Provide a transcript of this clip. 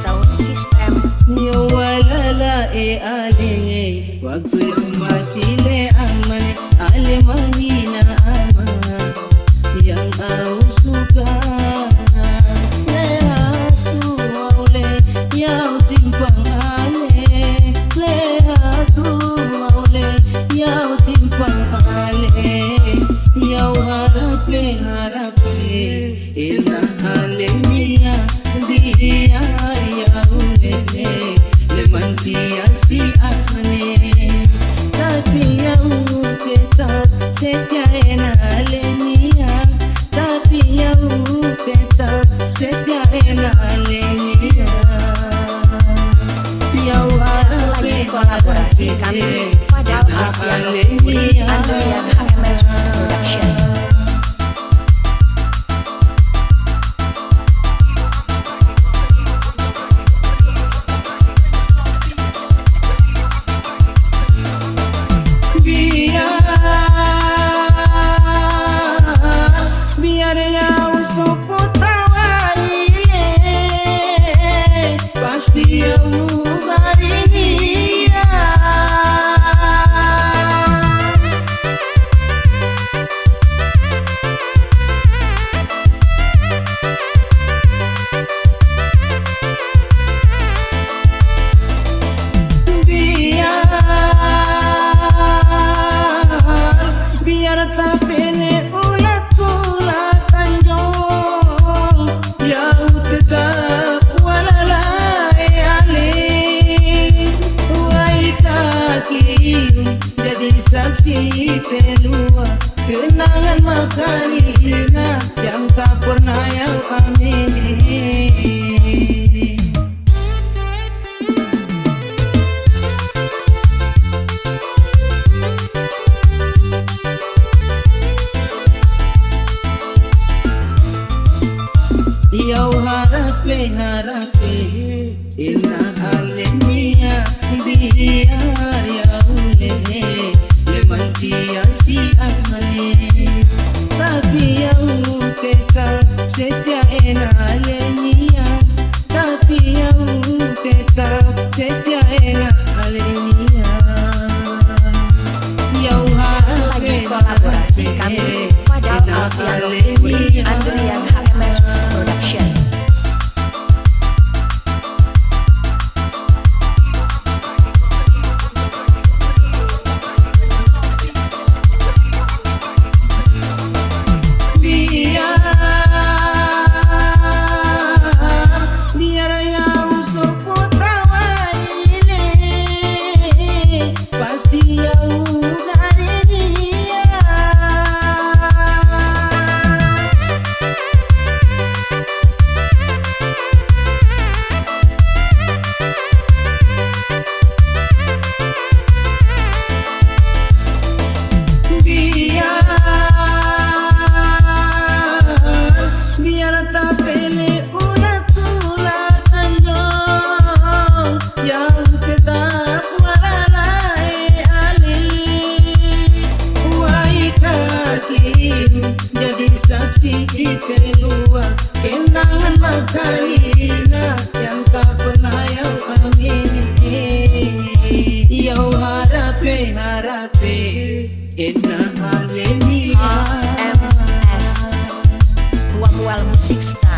Sound System. Nyawalala ale waktu masile aman ale mahina aman yang au suka lehatu maule yau simpang ale lehatu maule yau simpang ale yau harape ina ale mia dia yau lele leman sia si ahne tapi yau tetap setia ena alenia tapi yau tetap setia ena alenia yau Lagi kolaborasi kami Fadal Alfian Andrian HMS Production. Biar yau support tawaile pasti yau barinia biar tak pene ulat ulat tanjong yau tetap walalai ale wai kaki jadi saksi telua kenangan makanina yang tak pernah yau amini. Yau harape ina alenia biar yau lele leman sia si ahne tapi yau tetap setia ena alenia tapi yau tetap setia ena alenia yau Lagi kolaborasi kami Fadal Alfian Andrian HMS Production. biar yau support tawaile pasti yau garinia biar tak pele ulat ulat tanjong yang tetap walalai ale wai kaki jadi saksi keluar kenangan makanina yang tak pernah yau amini yau harape ena alenia AMS Mual Musik Star.